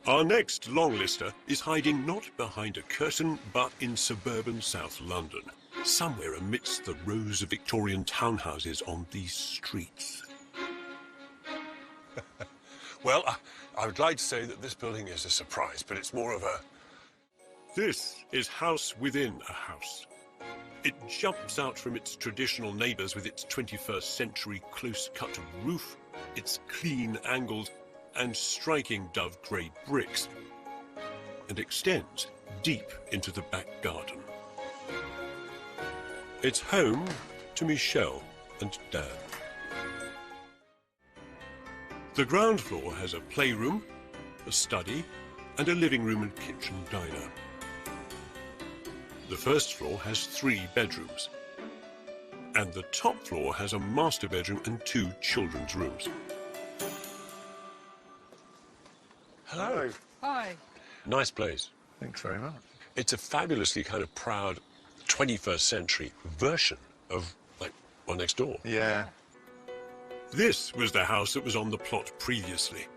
Our next long lister is hiding not behind a curtain, but in suburban South London, somewhere amidst the rows of Victorian townhouses on these streets. Well, I would like to say that this building is a surprise, but it's more of a... This is House Within a House. It jumps out from its traditional neighbours with its 21st century close-cut roof, its clean angles and striking dove grey bricks, and extends deep into the back garden. It's home to Michelle and Dan. The ground floor has a playroom, a study, and a living room and kitchen diner. The first floor has 3 bedrooms, and the top floor has a master bedroom and 2 children's rooms. Hello. Hi. Nice place. Thanks very much. It's a fabulously kind of proud 21st century version of, like, one next door. Yeah. This was the house that was on the plot previously.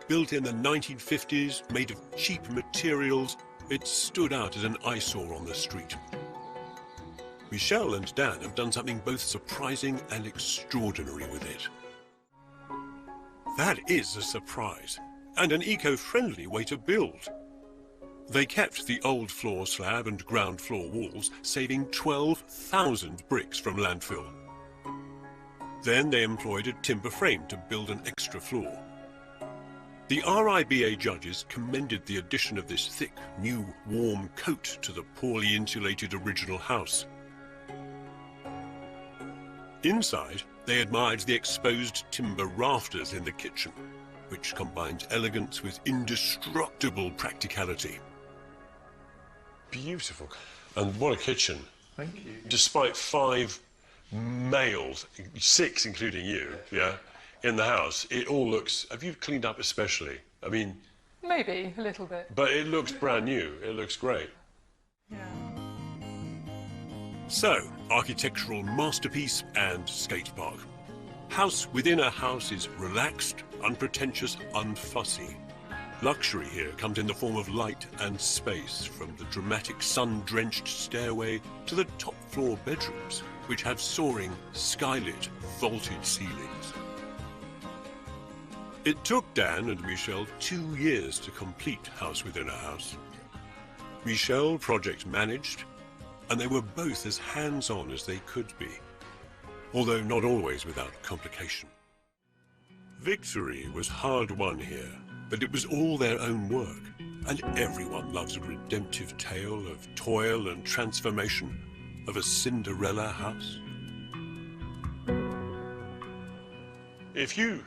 Built in the 1950s, made of cheap materials, it stood out as an eyesore on the street. Michelle and Dan have done something both surprising and extraordinary with it. That is a surprise, and an eco-friendly way to build. They kept the old floor slab and ground floor walls, saving 12,000 bricks from landfill. Then they employed a timber frame to build an extra floor. The RIBA judges commended the addition of this thick, new, warm coat to the poorly insulated original house. Inside, they admired the exposed timber rafters in the kitchen, which combines elegance with indestructible practicality. Beautiful. And what a kitchen. Thank you. Despite 5 males, 6 including you, yeah, in the house, it all looks... Have you cleaned up especially? I mean... Maybe, a little bit. But it looks brand new. It looks great. Yeah. So, architectural masterpiece and skate park. House Within a House is relaxed, unpretentious, unfussy. Luxury here comes in the form of light and space, from the dramatic sun-drenched stairway to the top-floor bedrooms, which have soaring, skylit, vaulted ceilings. It took Dan and Michelle 2 years to complete House Within a House. Michelle project managed, and they were both as hands-on as they could be, although not always without complication. Victory was hard won here, but it was all their own work, and everyone loves a redemptive tale of toil and transformation, of a Cinderella house. If you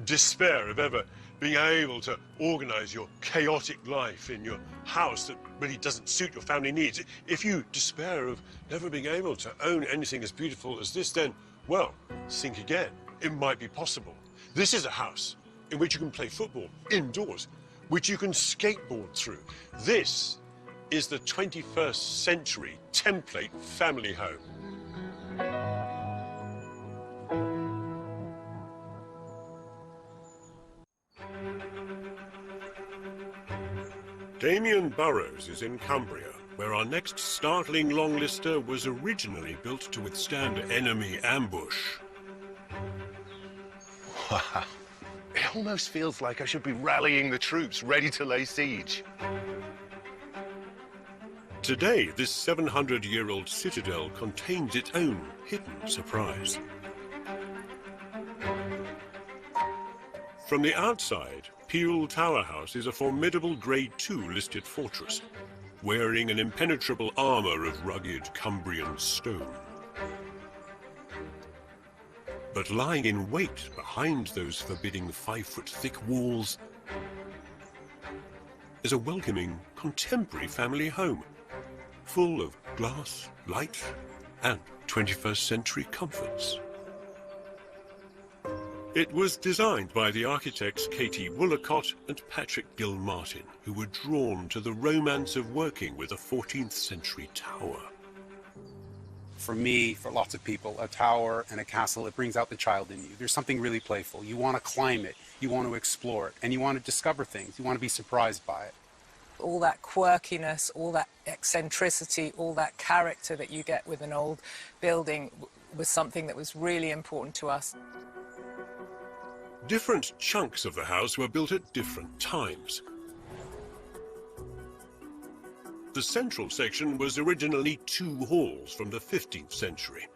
despair of ever being able to organise your chaotic life in your house that really doesn't suit your family needs, if you despair of never being able to own anything as beautiful as this, then, well, think again. It might be possible. This is a house in which you can play football indoors, which you can skateboard through. This is the 21st century template family home. Damien Burrows is in Cumbria, where our next startling long lister was originally built to withstand enemy ambush. Wow. It almost feels like I should be rallying the troops, ready to lay siege. Today, this 700-year-old citadel contains its own hidden surprise. From the outside, Pele Tower House is a formidable Grade II listed fortress, wearing an impenetrable armour of rugged Cumbrian stone. But lying in wait behind those forbidding 5-foot-thick walls is a welcoming, contemporary family home, full of glass, light, and 21st century comforts. It was designed by the architects Katie Woollacott and Patrick Gilmartin, who were drawn to the romance of working with a 14th century tower. for me, for lots of people, a tower and a castle, it brings out the child in you. There's something really playful. You want to climb it, you want to explore it, and you want to discover things. You want to be surprised by it. All that quirkiness, all that eccentricity, all that character that you get with an old building was something that was really important to us. Different chunks of the house were built at different times. The central section was originally 2 halls from the 15th century.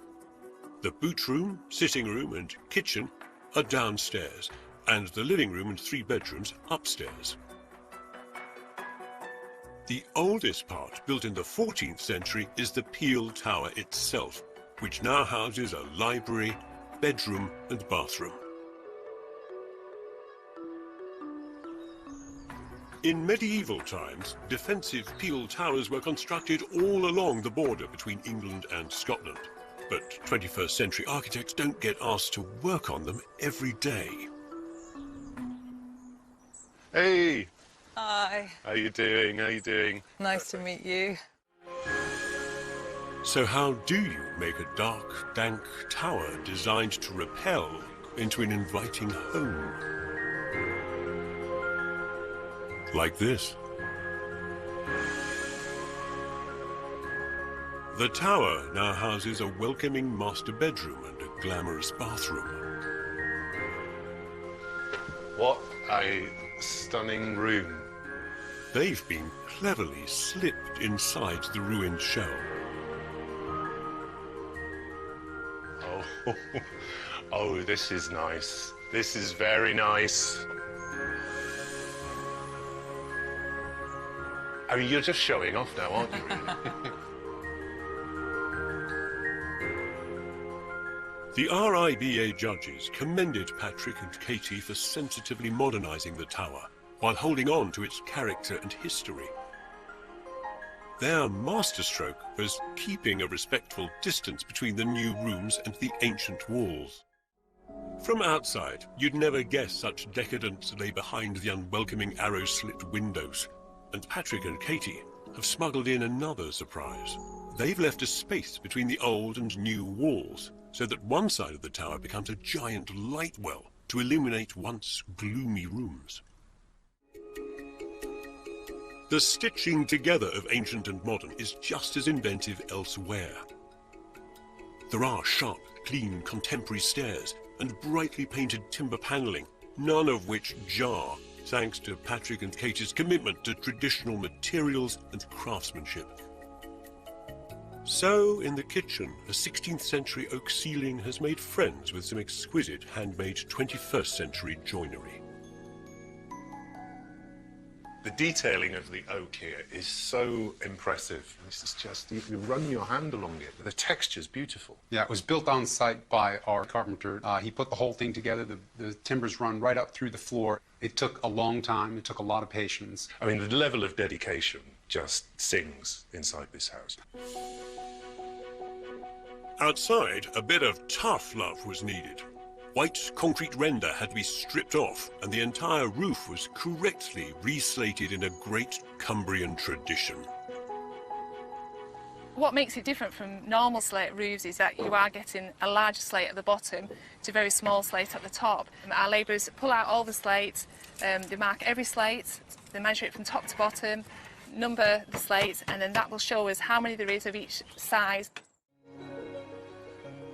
The boot room, sitting room and kitchen are downstairs, and the living room and 3 bedrooms upstairs. The oldest part, built in the 14th century, is the Pele Tower itself, which now houses a library, bedroom and bathroom. In medieval times, defensive Pele towers were constructed all along the border between England and Scotland. But 21st century architects don't get asked to work on them every day. Hey! Hi. How you doing? How you doing? Nice to meet you. So how do you make a dark, dank tower designed to repel into an inviting home? Like this. The tower now houses a welcoming master bedroom and a glamorous bathroom. What a stunning room. They've been cleverly slipped inside the ruined shell. Oh, oh, this is nice. This is very nice. I mean, you're just showing off now, aren't you, really? The RIBA judges commended Patrick and Katie for sensitively modernising the tower, while holding on to its character and history. Their masterstroke was keeping a respectful distance between the new rooms and the ancient walls. From outside, you'd never guess such decadence lay behind the unwelcoming arrow-slit windows. And Patrick and Katie have smuggled in another surprise. They've left a space between the old and new walls, so that one side of the tower becomes a giant light well to illuminate once gloomy rooms. The stitching together of ancient and modern is just as inventive elsewhere. There are sharp, clean, contemporary stairs and brightly painted timber panelling, none of which jar, thanks to Patrick and Katie's commitment to traditional materials and craftsmanship. So, in the kitchen, a 16th century oak ceiling has made friends with some exquisite handmade 21st century joinery. The detailing of the oak here is so impressive. This is just, you run your hand along it. The texture's beautiful. Yeah, it was built on site by our carpenter. He put the whole thing together. The timbers run right up through the floor. It took a long time. It took a lot of patience. I mean, the level of dedication just sings inside this house. Outside, a bit of tough love was needed. White concrete render had to be stripped off, and the entire roof was correctly reslated in a great Cumbrian tradition. What makes it different from normal slate roofs is that you are getting a larger slate at the bottom to a very small slate at the top. Our labourers pull out all the slates, they mark every slate, they measure it from top to bottom, number the slates, and then that will show us how many there is of each size.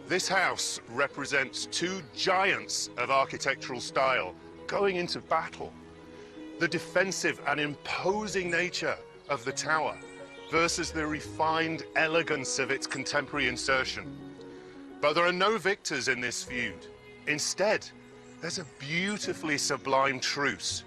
This house represents 2 giants of architectural style going into battle. The defensive and imposing nature of the tower versus the refined elegance of its contemporary insertion. But there are no victors in this feud. Instead, there's a beautifully sublime truce